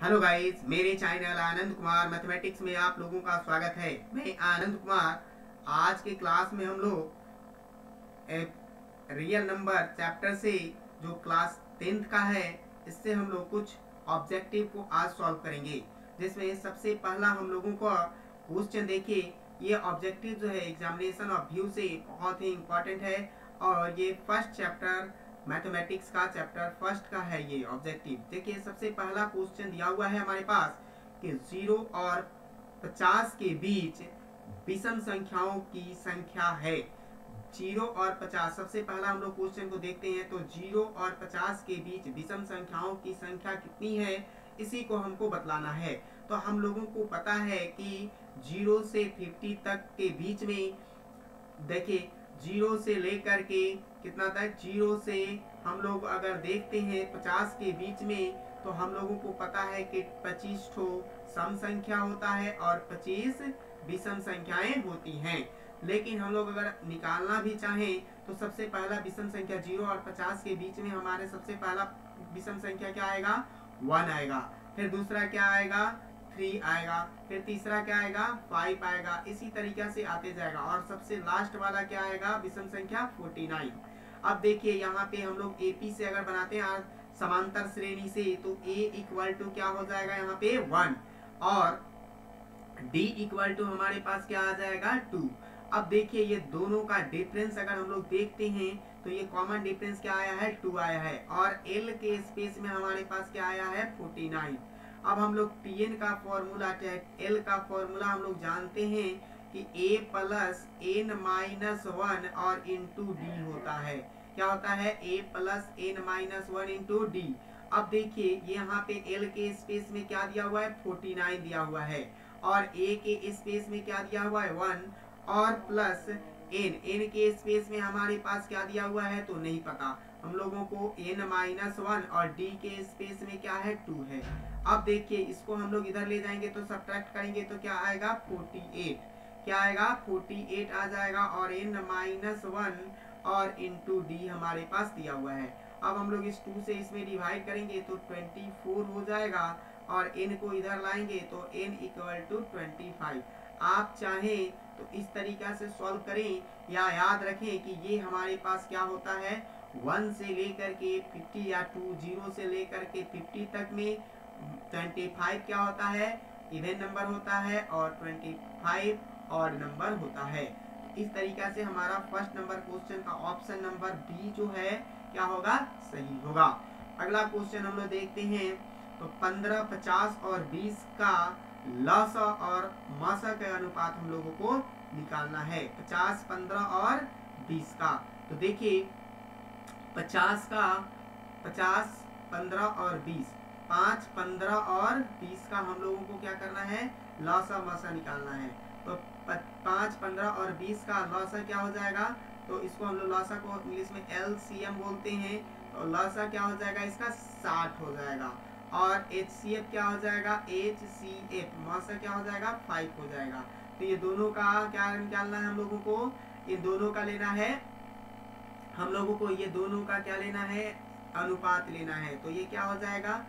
Hello guys, मेरे channel Anand Kumar mathematics में आप लोगों का स्वागत है। मैं आनंद कुमार। आज के क्लास में हम लोग रियल नंबर चैप्टर से जो क्लास 10th का है, इससे हम लोग कुछ ऑब्जेक्टिव को आज सॉल्व करेंगे। जिसमें सबसे पहला हम लोगों को क्वेश्चन देखिए। ये ऑब्जेक्टिव जो है एग्जामिनेशन ऑफ व्यू से बहुत ही इंपॉर्टेंट है और ये फर्स्ट चैप्टर मैथमेटिक्स का चैप्टर फर्स्ट का है। ये ऑब्जेक्टिव देखिए, सबसे पहला क्वेश्चन दिया हुआ है हमारे पास कि 0 और 50 के बीच विषम संख्याओं की संख्या है। 0 और 50, सबसे पहला हम लोग क्वेश्चन को देखते हैं। तो 0 और 50 के बीच विषम संख्याओं की संख्या कितनी है, इसी को हमको बतलाना है। तो हम लोगों को पता है कि 0 से 50 तक के बीच में देखिए, 0 से लेकर के कितना तक, 0 से हम लोग अगर देखते हैं 50 के बीच में, तो हम लोगों को पता है कि 25 ठो सम संख्या होता है और 25 विषम संख्याएं होती हैं। लेकिन हम लोग अगर निकालना भी चाहें तो सबसे पहला विषम संख्या 0 और 50 के बीच में हमारे सबसे पहला विषम संख्या क्या आएगा, 1 आएगा। फिर दूसरा क्या आएगा, 3 आएगा। फिर तीसरा क्या आएगा, 5 आएगा। इसी तरीके से आते जाएगा और सबसे लास्ट वाला क्या आएगा, विषम संख्या 49। अब देखिए यहाँ पे हम लोग एपी से अगर बनाते हैं समांतर श्रेणी से, तो a इक्वल टू क्या हो जाएगा यहाँ पे 1 और d इक्वल टू हमारे पास क्या आ जाएगा 2। अब देखिए ये दोनों का डिफरेंस अगर हम लोग देखते हैं तो ये कॉमन डिफरेंस क्या आया है, 2 आया है और l के स्पेस में हमारे पास क्या आया है 49। अब हम लोग tn का फॉर्मूला, l का फॉर्मूला हम लोग जानते हैं कि a प्लस n माइनस 1 और इंटू डी होता है। क्या होता है, a plus n minus 1 into D. अब देखिए यहाँ पे l के स्पेस में क्या दिया हुआ है, 49 दिया हुआ है और a के स्पेस में क्या दिया हुआ है 1 और प्लस n के स्पेस में हमारे पास क्या दिया हुआ है तो नहीं पता हम लोगों को। n माइनस 1 और d के स्पेस में क्या है 2 है। अब देखिए इसको हम लोग इधर ले जाएंगे तो सब्ट्रैक्ट करेंगे तो क्या आएगा 48। क्या आएगा 48 आ जाएगा और n माइनस 1 और इंटू डी हमारे पास दिया हुआ है। अब हम लोग इस 2 से इसमें डिवाइड करेंगे तो 24 हो जाएगा और n को इधर लाएंगे तो n इक्वल टू 25। आप चाहें तो इस तरीका से सॉल्व करें या याद रखें कि ये हमारे पास क्या होता है 1 से लेकर के 50 या 0 से लेकर के 50 तक में 25 क्या होता है, इवन नंबर होता है और 25 ऑड नंबर होता है। इस तरीका से हमारा फर्स्ट नंबर क्वेश्चन का ऑप्शन नंबर बी जो है क्या होगा, सही होगा। अगला क्वेश्चन हम लोग देखते हैं। तो 15, 50 और 20 का लसा और मासा का अनुपात हम लोगों को निकालना है। 50, 15 और 20 का। तो देखिए 50 का 50, 15 और 20, 5, 15 और 20 का हम लोगों को क्या करना है, लसा मासा निकालना है। तो 5, 15 और 20 का लसा क्या हो जाएगा, तो इसको हम लोग लसा को इंग्लिश में LCM बोलते हैं। तो लसा क्या हो जाएगा इसका 60 हो जाएगा और HCF क्या हो जाएगा, HCF मासा क्या हो जाएगा 5 हो जाएगा। तो ये दोनों का क्या निकालना है हम लोगों को, ये दोनों का लेना है हम लोगों को, ये दोनों का क्या लेना है, अनुपात लेना है। तो ये क्या हो जाएगा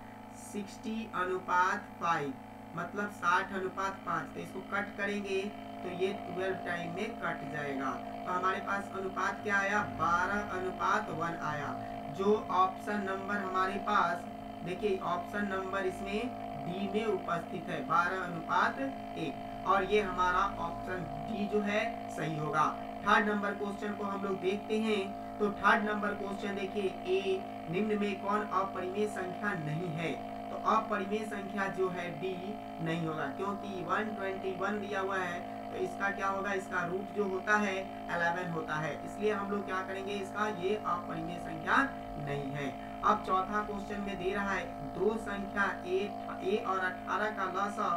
60 अनुपात 5 मतलब 60 अनुपात 5। तो इसको कट करेंगे तो ये 12 टाइम में कट जाएगा। तो हमारे पास अनुपात क्या आया, 12 अनुपात 1 आया। जो ऑप्शन नंबर हमारे पास देखिए, ऑप्शन नंबर इसमें डी में उपस्थित है 12 अनुपात 1 और ये हमारा ऑप्शन डी जो है सही होगा। थर्ड नंबर क्वेश्चन को हम लोग देखते हैं। तो थर्ड नंबर क्वेश्चन देखिए, ए निम्न में कौन अपरिमेय संख्या नहीं है। तो अपरिमेय संख्या जो है डी नहीं होगा क्योंकि 121 दिया हुआ है। तो इसका क्या होगा, इसका रूट जो होता है 11 होता है, इसलिए हम लोग क्या करेंगे, इसका ये अपरिमेय संख्या नहीं है। अब चौथा क्वेश्चन में दे रहा है दो संख्या ए और 18 का लसा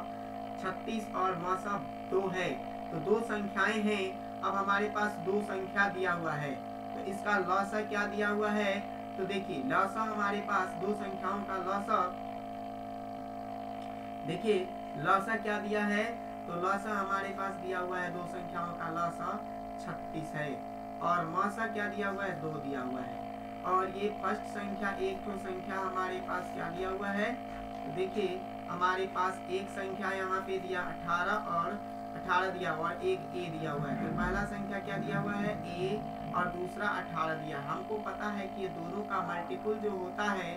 36 और मसा 2 है। तो दो संख्याएं हैं। अब हमारे पास दो संख्या दिया हुआ है तो इसका लसा क्या दिया हुआ है, तो देखिए लसा हमारे पास दो संख्याओं का लसा, देखिए लसा क्या दिया है, तो लसा हमारे पास दिया हुआ है दो संख्याओं का लसा 36 है और मसा क्या दिया हुआ है 2 दिया हुआ है। और ये फर्स्ट संख्या एक तो संख्या हमारे पास क्या दिया हुआ है तो देखिए हमारे पास एक संख्या यहाँ पे दिया 18 और 18 दिया हुआ और एक ए दिया हुआ है। तो पहला संख्या क्या दिया हुआ है ए और दूसरा 18 दिया। हमको पता है कि ये दोनों का मल्टीपल जो होता है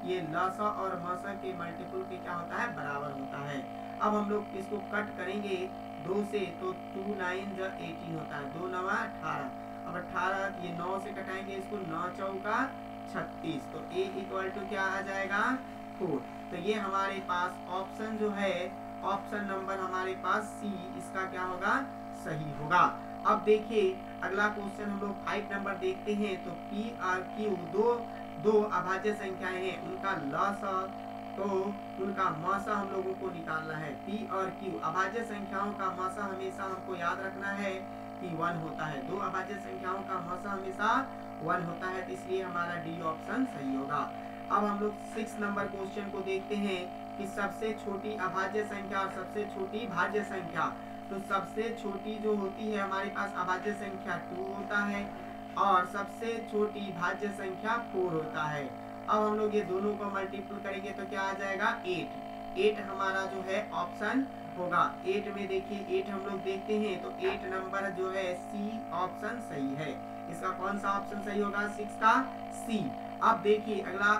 ये लसा और मसा के मल्टीपल के क्या होता है बराबर होता है। अब हम लोग इसको कट करेंगे 2 से, तो 2 9 जा 18 होता है, 2 9 18। अब 18 ये 9 से कटाएंगे इसको, 9 चौका 36, तो ए इक्वल टू क्या आ जाएगा 4। तो ये हमारे पास ऑप्शन जो है ऑप्शन नंबर हमारे पास सी इसका क्या होगा सही होगा। अब देखिए अगला क्वेश्चन हम लोग 5 नंबर देखते हैं। तो पी और क्यू दो अभाज्य संख्याएं हैं, उनका लसा तो उनका मासा हम लोगों को निकालना है। पी और क्यू अभाज्य संख्याओं का मासा हमेशा हमको याद रखना है कि 1 होता है। दो अभाज्य संख्याओं का मासा हमेशा 1 होता है, तो इसलिए हमारा डी ऑप्शन सही होगा। अब हम लोग 6 नंबर क्वेश्चन को देखते हैं कि सबसे छोटी अभाज्य संख्या और सबसे छोटी भाज्य संख्या। तो सबसे छोटी जो होती है हमारे पास अभाज्य संख्या 2 होता है और सबसे छोटी भाज्य संख्या 4 होता है। अब हम लोग ये दोनों को मल्टीपल करेंगे तो क्या आ जाएगा 8 हमारा जो है ऑप्शन होगा। 8 में देखिए 8 हम लोग देखते हैं तो 8 नंबर जो है सी ऑप्शन सही है। इसका कौन सा ऑप्शन सही होगा 6 का सी। अब देखिए अगला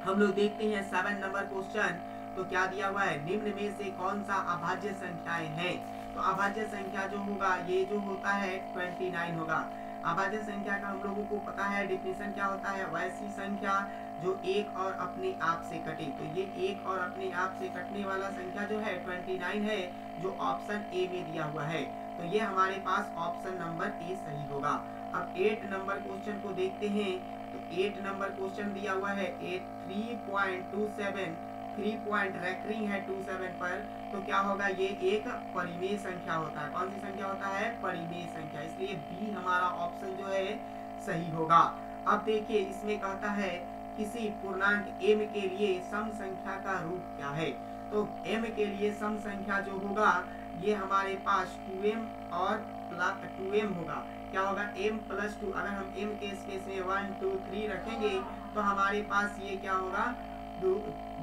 हम लोग देखते हैं 7 नंबर क्वेश्चन। तो क्या दिया हुआ है निम्न में से कौन सा अभाज्य संख्याएं हैं। तो अभाज्य संख्या जो होगा ये जो होता है 29 होगा। अभाज्य संख्या का हम लोगों को पता है डिफिनेशन क्या होता है, वैसी संख्या जो एक और अपने आप से कटे। तो ये एक और अपने आप से कटने वाला संख्या जो है 29 है, जो ऑप्शन ए में दिया हुआ है। तो ये हमारे पास ऑप्शन नंबर ए सही होगा। अब 8 नंबर क्वेश्चन को देखते हैं। तो 8 नंबर क्वेश्चन दिया हुआ है 3.27 3 पॉइंट रेकरिंग है 27 पर। तो क्या होगा ये एक परिमेय संख्या होता है। कौन सी संख्या होता है परिमेय संख्या, इसलिए बी हमारा ऑप्शन जो है सही होगा। अब देखिए इसमें कहता है किसी पूर्णांक m के लिए सम संख्या का रूप क्या है। तो m के लिए सम संख्या जो होगा ये हमारे पास 2m और 2m होगा। क्या होगा m प्लस 2। अगर हम m के स्पेस में 1 2 3 रखेंगे तो हमारे पास ये क्या होगा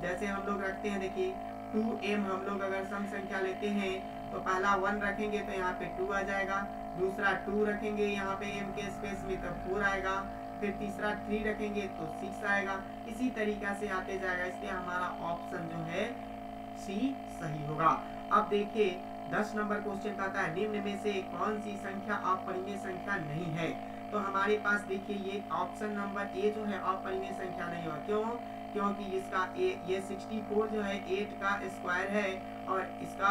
जैसे हम लोग रखते हैं देखिए 2m हम लोग अगर सम संख्या लेते हैं तो पहला 1 रखेंगे तो यहाँ पे 2 आ जाएगा, दूसरा 2 रखेंगे यहाँ पे m के स्पेस में तब 4 आएगा, फिर तीसरा 3 रखेंगे तो 6 आएगा। इसी तरीका से आते जाएगा, इसलिए हमारा ऑप्शन जो है सी सही होगा। अब देखिए 10 नंबर क्वेश्चन कहता है निम्न में से कौन सी संख्या अपरिमेय संख्या नहीं है। तो हमारे पास देखिए ये ऑप्शन नंबर ए जो है अपरिमेय संख्या नहीं होगा। क्यों? क्योंकि इसका ये 64 जो है 8 का स्क्वायर है और इसका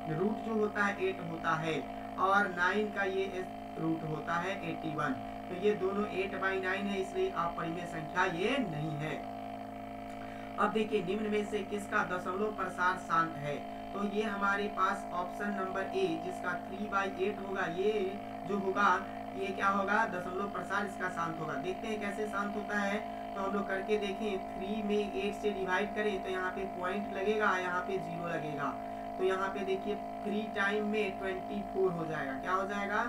रूट जो होता है 8 होता है और 9 का ये रूट होता है 81। तो ये दोनों 8/9 है, इसलिए अपरिमेय संख्या ये नहीं है। अब देखिए निम्न में से किसका दशमलव प्रसार शांत है। तो ये हमारे पास ऑप्शन नंबर ए जिसका 3/8 होगा, ये जो होगा ये क्या होगा दशमलव प्रसार इसका शांत होगा। देखते हैं कैसे शांत होता है। तो हम लोग करके देखें 3 में 8 से डिवाइड करें तो यहाँ पे पॉइंट लगेगा, यहाँ पे 0 लगेगा। तो यहाँ पे देखिए 3 टाइम में 24 हो जाएगा। क्या हो जाएगा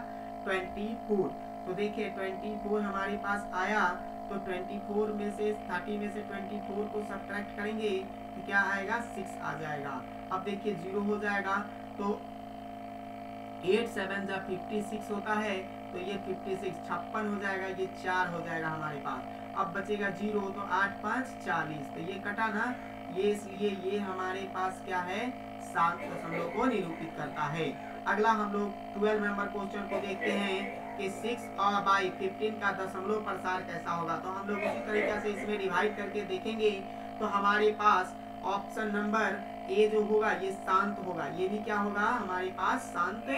24। तो देखिए 24 हमारे पास आया तो 24 में से 30 में से 24 को सब्ट्रैक्ट करेंगे तो क्या आएगा 6 आ जाएगा। अब देखिए 0 हो जाएगा तो 8 7 जा 56 होता है तो ये 56 56 हो जाएगा, ये 4 हो जाएगा हमारे पास। अब बचेगा 0 तो 8 5 40, तो ये कटा ना, ये इसलिए ये हमारे पास क्या है शांत दशमलव को निरूपित करता है। अगला हम लोग 12 नंबर क्वेश्चन को देखते हैं कि 6/15 का दशमलव प्रसार कैसा होगा। तो हम लोग उसी तरीके से इसमें डिवाइड करके देखेंगे तो हमारे पास ऑप्शन नंबर ए जो होगा ये शांत होगा, ये भी क्या होगा हमारे पास शांत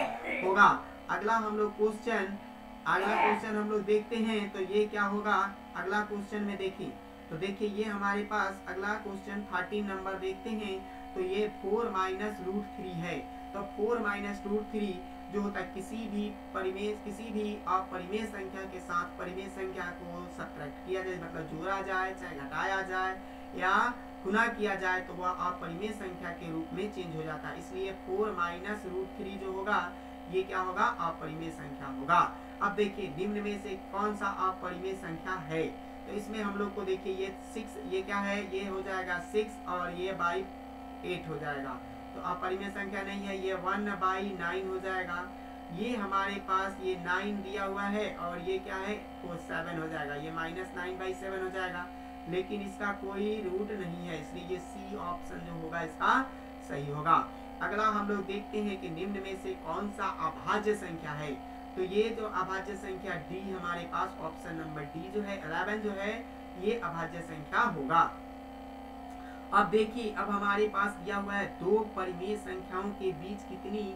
होगा। अगला हम लोग क्वेश्चन हम लोग देखते हैं तो ये क्या होगा। अगला क्वेश्चन में देखिए तो देखिए ये हमारे पास अगला क्वेश्चन 13 नंबर देखते हैं तो ये 4 - √3 है। तो 4 - √3 जो होता है किसी भी अपरिमेय संख्या के साथ परिमेय संख्या को सब्ट्रैक्ट किया जाए, मतलब जोड़ा जाए चाहे घटाया जाए या गुना किया जाए तो वह अपरिमेय संख्या के रूप में चेंज हो जाता है। इसलिए 4 - √3 जो होगा ये क्या होगा अपरिमेय संख्या होगा। अब देखिए निम्न में से कौन सा अपरिमेय संख्या है। तो इसमें हम लोग को देखिए ये 6, ये क्या है, ये हो जाएगा 6 और ये बाई 8 हो जाएगा। तो अपरिमेय संख्या नहीं है, ये 1/9 हो जाएगा। ये हमारे पास ये 9 दिया हुआ है और ये क्या है, वो 7 हो जाएगा। ये -9/7 हो जाएगा, लेकिन इसका कोई रूट नहीं है, इसलिए ये सी ऑप्शन जो होगा इसका सही होगा। अगला हम लोग देखते हैं कि निम्न में से कौन सा अभाज्य संख्या है। तो ये जो अभाज्य संख्या डी हमारे पास ऑप्शन नंबर डी जो है 11 जो है ये अभाज्य संख्या होगा। अब देखिए, अब हमारे पास दिया हुआ है दो परिमेय संख्याओं के बीच कितनी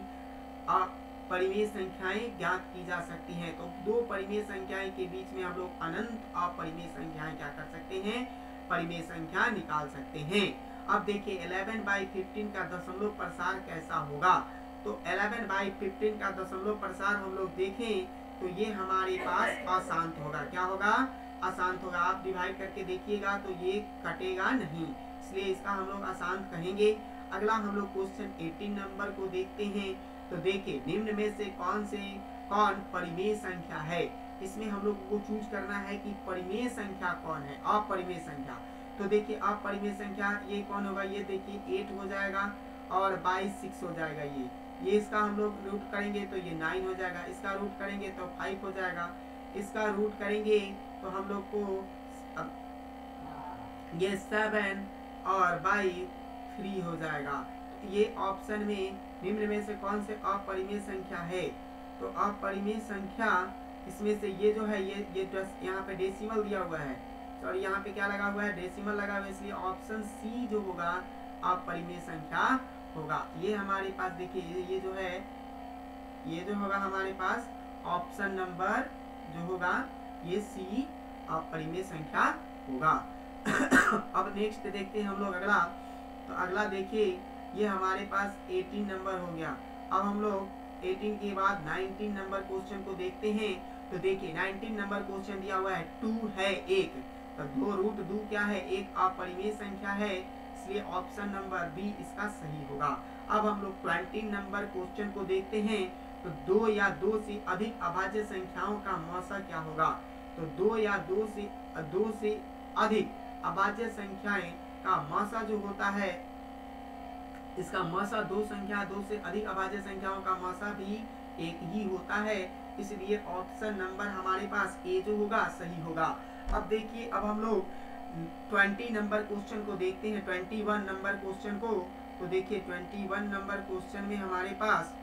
परिमेय संख्याएं ज्ञात की जा सकती हैं। तो दो परिमेय संख्याएं के बीच में हम लोग अनंत अपरिमेय संख्याएं क्या कर सकते हैं, परिमेय संख्या निकाल सकते हैं। अब देखिए 11/15 का दशमलव प्रसार कैसा होगा। तो 11/15 का दशमलव प्रसार हम लोग देखें तो ये हमारे पास अशांत होगा। क्या होगा, अशांत होगा। आप डिवाइड करके देखिएगा तो ये कटेगा नहीं, इसलिए इसका हम लोग अशांत कहेंगे। अगला हम लोग क्वेश्चन 18 नंबर को देखते हैं। तो देखिए निम्न में से कौन परिमेय संख्या है। इसमें हम लोग को चूज करना है कि परिमेय संख्या कौन है, अपरिमेय संख्या। तो देखिए अपरिमेय संख्या ये कौन होगा, ये देखिए 8 हो जाएगा और 22 हो जाएगा। ये इसका हम लोग रूट करेंगे तो ये 9 हो जाएगा, इसका रूट करेंगे तो 5 हो जाएगा, इसका रूट करेंगे तो हम लोग को ये 7 और 3 हो जाएगा। ये ऑप्शन में निम्न में से कौन से अपरिमेय संख्या है। तो अपरिमेय संख्या इसमें से ये जो है ये यहाँ पे डेसिमल दिया हुआ है, सॉरी यहाँ पे क्या लगा हुआ है, डेसिमल लगा हुआ है, इसलिए ऑप्शन सी जो होगा अपरिमेय संख्या होगा। ये हमारे पास देखिए ये जो है, ये जो होगा हमारे पास ऑप्शन नंबर जो होगा ये सी अपरिमेय संख्या होगा। अब नेक्स्ट देखते हैं हम लोग अगला। तो अगला देखिए ये हमारे पास 18 नंबर हो गया। अब हम लोग 18 के बाद 19 नंबर क्वेश्चन को देखते हैं। तो देखिए 19 नंबर क्वेश्चन दिया हुआ है 2 है 1, तो 2√2 क्या है, एक अपरिमेय संख्या है, इसलिए ऑप्शन नंबर बी इसका सही होगा। अब हम लोग 20 नंबर क्वेश्चन को देखते हैं। तो 2 या 2 से अधिक अभाज्य संख्याओं का मौसा क्या होगा। तो 2 या 2 से अधिक अभाज्य संख्याएं का मौसा जो होता है, इसका मौसा 2 से अधिक अभाज्य संख्याओं का मौसा भी एक ही होता है, इसलिए ऑप्शन नंबर हमारे पास ए जो होगा सही होगा। अब देखिए अब हम लोग 20 नंबर क्वेश्चन को देखते हैं, 21 नंबर क्वेश्चन को। तो देखिए 21 नंबर क्वेश्चन में हमारे पास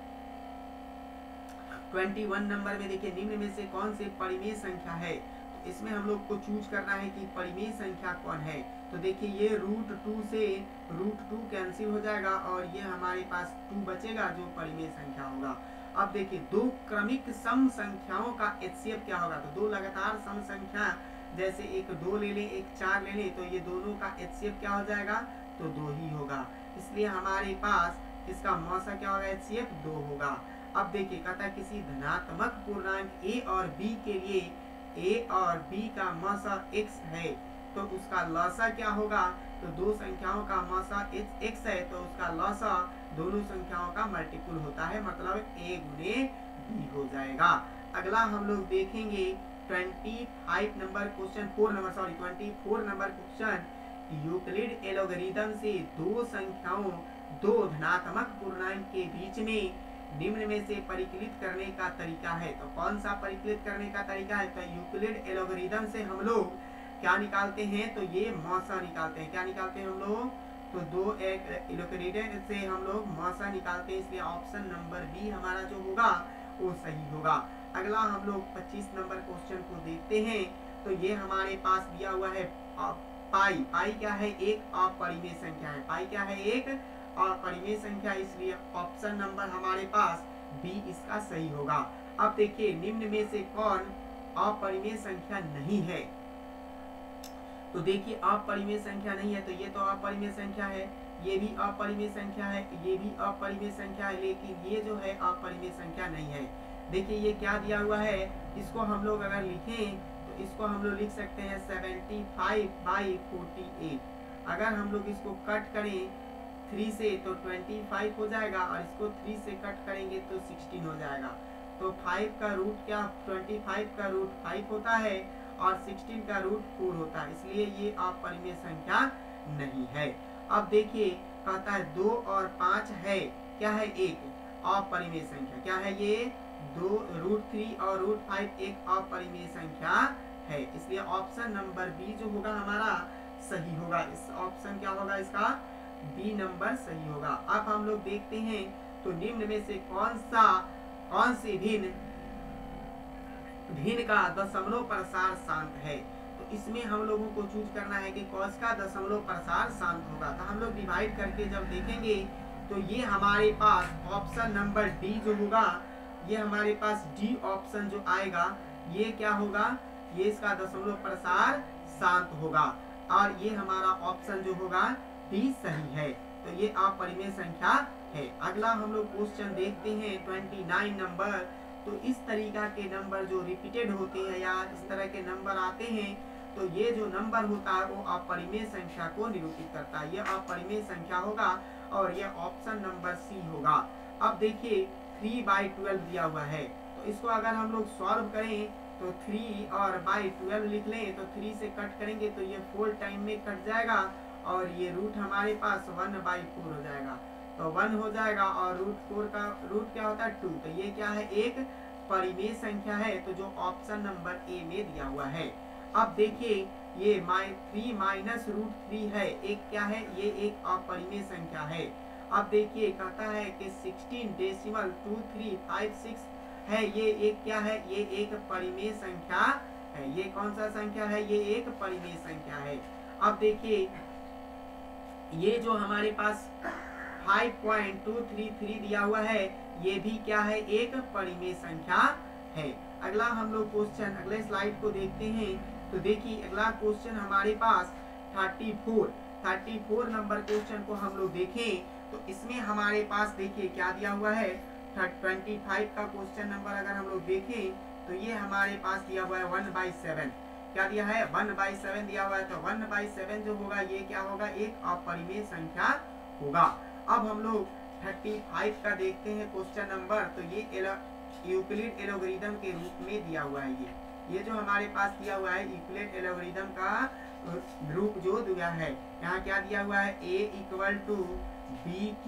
21 नंबर में देखिए निम्न में से कौन से परिमेय संख्या है। तो इसमें हम लोग को चूज करना है कि परिमेय संख्या कौन है। तो देखिए ये √2 से √2 कैंसिल हो जाएगा और ये हमारे पास 2 बचेगा जो परिमेय संख्या होगा। अब देखिए दो क्रमिक सम संख्याओं का HCF क्या होगा। तो दो लगातार सम संख्या, जैसे एक 2 ले लें एक 4 ले लें, तो ये दोनों का HCF क्या हो जाएगा, तो 2 ही होगा, इसलिए हमारे पास इसका मौसा क्या होगा, HCF 2 होगा। अब देखिए कहता है किसी धनात्मक पूर्णांक a और b के लिए a और b का मौसा x है, तो उसका लौसा क्या होगा। तो दो संख्याओं का मौसा x है, तो उसका लौसा दोनों संख्याओं का मल्टीपल होता है, मतलब a गुने b हो जाएगा। अगला हम लोग देखेंगे 24 नंबर क्वेश्चन यूक्लिड एलोगरिथम से दो धनात्मक पूर्णांक के बीच में निम्न में से परिकलित करने का तरीका है। तो कौन सा परिकलित करने का तरीका है। तो यूक्लिड एलोगरिथम से हम लोग क्या निकालते हैं, तो ये मौसा निकालते हैं। क्या निकालते हैं हम लोग, तो दो एलोगरिथम से हम लोग मौसा निकालते हैं, इसलिए ऑप्शन नंबर बी हमारा जो होगा वो सही होगा। अगला हम लोग 25 नंबर क्वेश्चन को देखते हैं। तो ये हमारे पास दिया हुआ है पाई क्या है, एक अपरिमेय संख्या है। पाई क्या है, एक अपरिमेय संख्या, इसलिए ऑप्शन नंबर हमारे पास बी इसका सही होगा। अब देखिए निम्न में से कौन अपरिमेय संख्या नहीं है। तो देखिए अपरिमेय संख्या नहीं है, तो ये तो अपरिमेय संख्या है, ये भी अपरिमेय संख्या है, ये भी अपरिमेय संख्या है, लेकिन ये जो है अपरिमेय संख्या नहीं है। देखिए ये क्या दिया हुआ है, इसको हम लोग अगर लिखें तो इसको हम लोग लिख सकते हैं 75/48। अगर हम लोग इसको कट करें 3 से तो 25 हो जाएगा, और इसको 3 से कट करेंगे तो 16 हो जाएगा। तो 5 का रूट क्या, 25 का रूट 5 होता है, और 16 का रूट 4 होता है, इसलिए ये अपरिमेय संख्या नहीं है। अब देखिए कहता है 2 और 5 है, क्या है, एक अपरिमेय संख्या। क्या है ये, 2 √3 और √5 एक अपरिमेय संख्या है, इसलिए ऑप्शन नंबर बी जो होगा हमारा सही होगा। इस ऑप्शन क्या होगा, इसका बी नंबर सही होगा। अब हम लोग देखते हैं तो निम्न में से कौन सी भिन्न का दशमलव प्रसार शांत है। तो इसमें हम लोगों को चूज करना है कि कौन सा दशमलव प्रसार शांत होगा। तो हम लोग डिवाइड करके जब देखेंगे तो ये हमारे पास ऑप्शन नंबर डी जो होगा, ये हमारे पास डी ऑप्शन जो आएगा ये क्या होगा, ये इसका दशमलव प्रसार शांत होगा और ये हमारा ऑप्शन जो होगा डी सही है। तो ये अपरिमेय संख्या है। अगला हम लोग क्वेश्चन देखते हैं 29 नंबर। तो इस तरीका के नंबर जो रिपीटेड होते हैं या इस तरह के नंबर आते हैं तो ये जो नंबर होता है वो अपरिमेय संख्या को निरूपित करता है, ये अपरिमेय संख्या होगा और ये ऑप्शन नंबर सी होगा। अब देखिए 3/12 दिया हुआ है, तो इसको अगर हम लोग सॉल्व करें तो 3 और 12 लिख लें तो 3 से कट करेंगे तो ये 4 टाइम में कट जाएगा और ये रूट हमारे पास 1/4 हो जाएगा, तो 1 हो जाएगा और √4 का रूट क्या होता है 2। तो ये क्या है, एक परिमेय संख्या है, तो जो ऑप्शन नंबर ए में दिया हुआ है। अब देखिए ये 3 माइनस √3 है, एक क्या है, ये एक अपरिमेय संख्या है। अब देखिए कहता है कि 16.2356 है, ये एक क्या है, ये एक परिमेय संख्या है। ये कौन सा संख्या है, ये एक परिमेय संख्या है। अब देखिए ये जो हमारे पास 5.233 दिया हुआ है, ये भी क्या है, एक परिमेय संख्या है। अगला हम लोग क्वेश्चन अगले स्लाइड को देखते हैं। तो देखिए अगला क्वेश्चन हमारे पास 34 नंबर क्वेश्चन को हम लोग देखें तो इसमें हमारे पास देखिए क्या दिया हुआ है, 25 का क्वेश्चन नंबर अगर हम लोग देखें तो ये हमारे पास दिया हुआ है 1/7। क्या दिया है, 1/7 दिया हुआ है। तो 1/7 जो होगा ये क्या होगा, एक अपरिमेय संख्या होगा। अब हम लोग 35 का देखते हैं क्वेश्चन नंबर। तो ये यूक्लिड एलोगरिथम के रूप में दिया हुआ है। ये जो हमारे पास दिया हुआ है यूक्लिड एलोगरिथम का रूप जो दिया है, यहाँ क्या दिया हुआ है, a = bq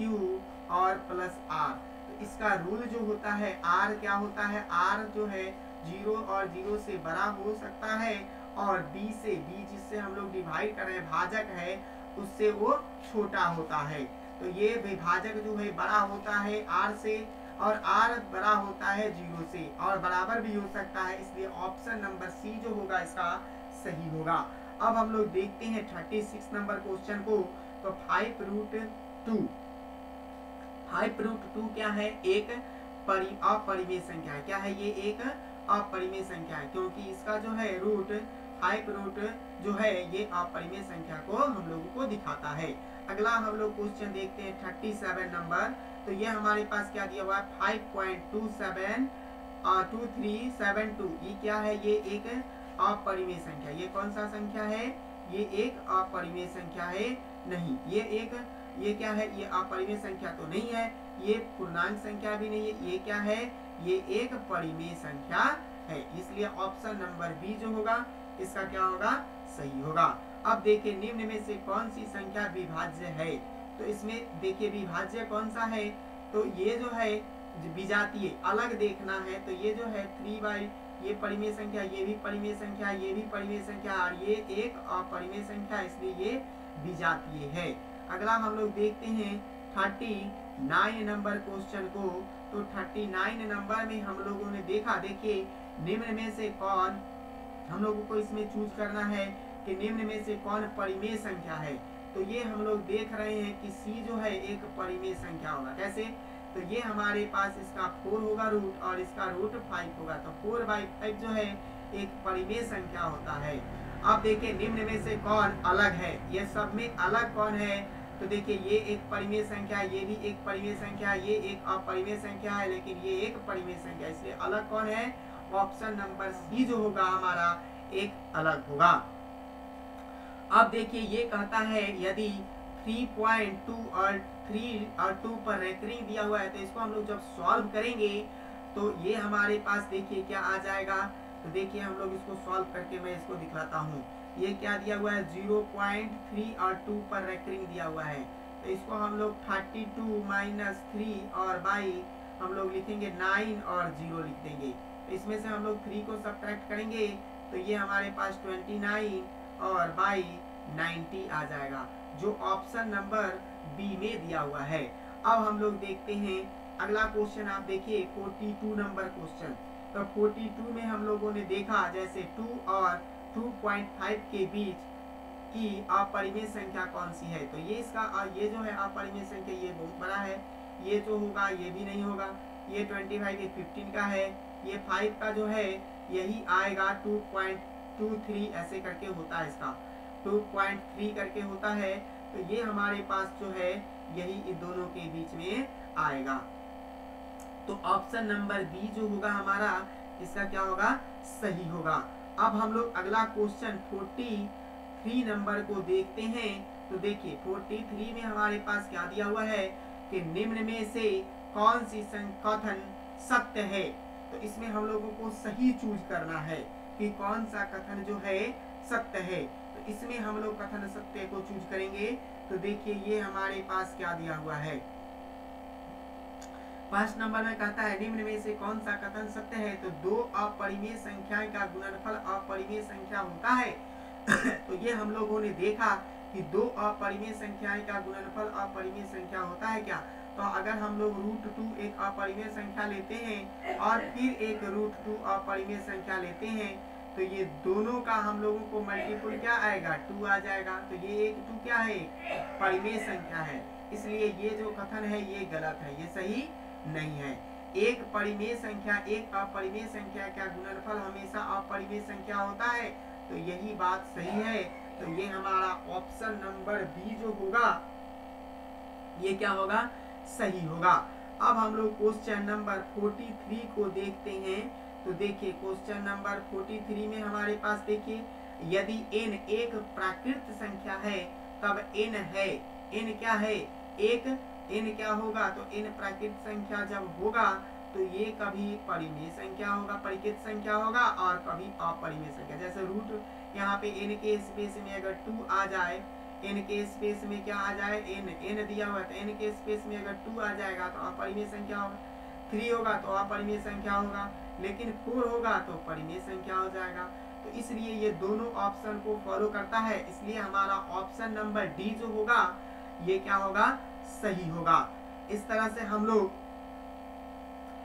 और +r। तो इसका रूल जो होता है r क्या होता है, r जो है 0 और 0 से बड़ा हो सकता है और b जिससे हम लोग डिवाइड कर रहे हैं, भाजक है, उससे वो छोटा होता है। तो ये विभाजक जो है बड़ा होता है r से और r बड़ा होता है 0 से और बराबर भी हो सकता है, इसलिए ऑप्शन नंबर सी जो होगा इसका सही होगा। अब हम लोग देखते हैं 36 नंबर क्वेश्चन को। तो 5√2 क्या है, एक अपरिमेय संख्या है। क्या है, ये एक अपरिमेय संख्या है क्योंकि इसका जो है रूट 5 जो है ये अपरिमेय संख्या को हम लोगों को दिखाता है। अगला हम लोग क्वेश्चन देखते हैं 37 नंबर। तो ये हमारे पास क्या दिया हुआ है, 5.2372। ये क्या है, ये एक अपरिमेय संख्या। ये कौन सा संख्या है, ये एक अपरिमेय संख्या है नहीं, ये क्या है, ये अपरिमेय संख्या तो नहीं है, ये पूर्णांक संख्या भी नहीं है, ये क्या है, ये एक परिमेय संख्या है, इसलिए ऑप्शन नंबर बी जो होगा इसका क्या होगा, सही होगा। अब देखिए निम्न में से कौन सी संख्या विभाज्य है। तो इसमें देखिए विभाज्य कौन सा है, तो ये जो है विजातीय अलग देखना है। तो ये जो है 3 ये परिमेय संख्या, ये भी परिमेय संख्या, ये भी परिमेय संख्या और ये एक अपरिमेय संख्या, इसलिए ये विजातीय है। अगला हम लोग देखते हैं 39 नंबर क्वेश्चन को। तो 39 नंबर में हम लोगों ने देखा, देखिए निम्न में से कौन, हम लोगों को इसमें चूज करना है कि निम्न में से कौन परिमेय संख्या है। तो ये हम लोग देख रहे हैं कि सी जो है एक परिमेय संख्या होगा। कैसे, तो ये हमारे पास इसका 4 होगा रूट और इसका रूट 5 होगा। तो 4/5 जो है एक परिमेय संख्या होता है। अब देखिए निम्न में से कौन अलग है, ये सब में अलग कौन है। तो देखिए ये एक परिमेय संख्या, ये भी एक परिमेय संख्या, ये एक अपरिमेय संख्या है, लेकिन ये एक परिमेय संख्या, इसलिए अलग कौन है, ऑप्शन नंबर सी जो होगा हमारा एक अलग होगा। अब देखिए ये कहता है यदि 3.2 और 3 और 2 पर रेकरिंग दिया हुआ है तो इसको हम लोग जब सॉल्व करेंगे तो ये हमारे पास देखिए क्या आ जाएगा, तो देखिए हम लोग इसको सॉल्व करके मैं इसको दिखलाता हूँ। ये क्या दिया हुआ है, 0.3 और 2 पर रेकरिंग दिया हुआ है। तो इसको हम लोग 32 माइनस 3 और बाई हम लोग लिखेंगे 9 और 0 लिख देंगे। तो इसमें से हम लोग 3 को सब्ट्रैक्ट करेंगे तो ये हमारे पास 29 और बाई 90 आ जाएगा, जो ऑप्शन नंबर बी में दिया हुआ है। अब हम लोग देखते हैं अगला क्वेश्चन। आप देखिए 42 नंबर क्वेश्चन। तो 42 में हम लोगों ने देखा जैसे 2 और 2.5 के बीच की अपरिमेय संख्या कौन सी है। तो ये इसका ये जो है अपरिमेय संख्या ये बहुत बड़ा है, ये जो होगा ये भी नहीं होगा। ये 25 ये 15 का है, ये 5 का जो है यही आएगा 2.23 ऐसे करके होता है, इसका 2.3 करके होता है। तो ये हमारे पास जो है यही इन दोनों के बीच में आएगा। तो ऑप्शन नंबर बी जो होगा हमारा, इसका क्या होगा, सही होगा। अब हम लोग अगला क्वेश्चन 43 नंबर को देखते हैं। तो देखिए 43 में हमारे पास क्या दिया हुआ है कि निम्न में से कौन सी कथन सत्य है। तो इसमें हम लोगों को सही चूज करना है कि कौन सा कथन जो है सत्य है। तो इसमें हम लोग कथन सत्य को चूज करेंगे। तो देखिए ये हमारे पास क्या दिया हुआ है, फर्स्ट नंबर में कहता है निम्न में से कौन सा कथन सत्य है। तो दो अपरिमेय संख्याएं का गुणनफल अपरिमेय संख्या होता है। तो ये हम लोगों ने देखा कि दो अपरिमेय संख्याएं का गुणनफल अपरिमेय संख्या होता है क्या। तो अगर हम लोग √2 एक अपरिमेय संख्या लेते हैं और फिर एक √2 अपरिमेय संख्या लेते हैं, तो ये दोनों का हम लोगों को मल्टीपल क्या आएगा, 2 आ जाएगा। तो ये एक 2 क्या है, परिमेय संख्या है। इसलिए ये जो कथन है ये गलत है, ये सही नहीं है। एक परिमेय संख्या एक अपरिमेय संख्या का गुणनफल हमेशा अपरिमेय संख्या होता है। तो यही बात सही है। तो ये हमारा ऑप्शन नंबर बी जो होगा ये क्या होगा, सही होगा। अब हम लोग क्वेश्चन नंबर 43 को देखते हैं। तो देखिए क्वेश्चन नंबर 43 में हमारे पास देखिए, यदि n एक प्राकृत संख्या है तब n है, n क्या है, एक, n क्या होगा, तो n प्राकृत संख्या जब होगा तो ये कभी परिमेय संख्या होगा, परिकृत संख्या होगा, और कभी अपरिमेय संख्या। जैसे रूट यहाँ पे n के स्पेस में अगर 2 आ जाए, n के स्पेस में क्या आ जाए, n दिया हुआ है, तो n के स्पेस में अगर 2 आ जाएगा तो अपरिमेय संख्या होगा, 3 होगा तो अपरिमेय संख्या होगा, लेकिन 4 होगा तो परिमेय संख्या हो जाएगा। तो इसलिए ये दोनों ऑप्शन को फॉलो करता है। इसलिए हमारा ऑप्शन नंबर डी जो होगा ये क्या होगा, सही होगा। इस तरह से हम लोग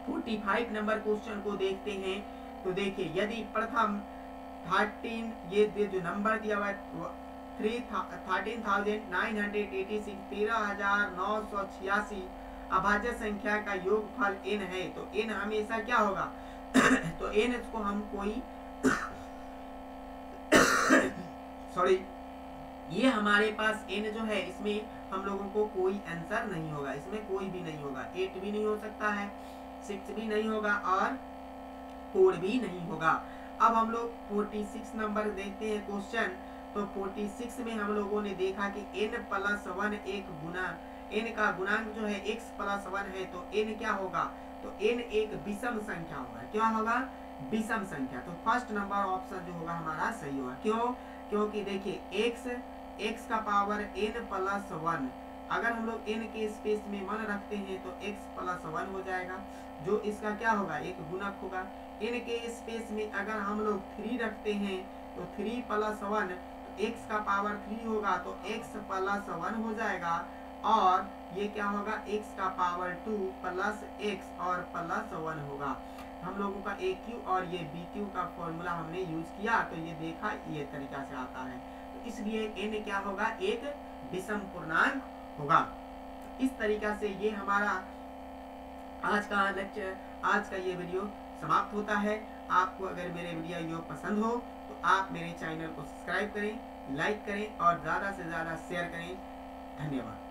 45 नंबर क्वेश्चन को देखते हैं। तो देखिए यदि प्रथम 13 ये जो नंबर दिया हुआ है 13,986 13,986 अभाज्य संख्या का योगफल n है, तो n हमेशा क्या होगा तो n को हम कोई सॉरी ये हमारे पास n जो है इसमें हम लोगों को कोई आंसर नहीं होगा, इसमें कोई भी नहीं होगा। 8 भी नहीं हो सकता है, 6 भी नहीं होगा और 4 भी नहीं होगा। अब हम लोग 46 नंबर देखते हैं क्वेश्चन। तो 46 में हम लोगों ने देखा कि n+1 एक गुना, n का गुणांक जो है x+1 है, तो n क्या होगा, तो n एक विषम संख्या होगा। क्या होगा, विषम संख्या। तो फर्स्ट नंबर ऑप्शन जो होगा हमारा सही होगा। क्यों, क्योंकि देखिए x का पावर n+1, अगर हम लोग n के स्पेस में 1 रखते हैं तो x+1 हो जाएगा, जो इसका क्या होगा, एक गुणक होगा। n के स्पेस में अगर हम लोग 3 रखते हैं तो 3+1 x का पावर 3 होगा, तो x+1 हो जाएगा, और ये क्या होगा, x का पावर 2 प्लस x और +1 होगा। हम लोगों का AQ और ये BQ का फॉर्मूला हमने यूज किया, तो ये देखा ये तरीका से आता है। तो इसलिए n क्या होगा, एक विषम पूर्णांक होगा। इस तरीका से ये हमारा आज का लेक्चर, आज का ये वीडियो समाप्त होता है। आपको अगर मेरे वीडियो पसंद हो तो आप मेरे चैनल को सब्सक्राइब करें, लाइक करें और ज़्यादा से ज़्यादा शेयर करें। धन्यवाद।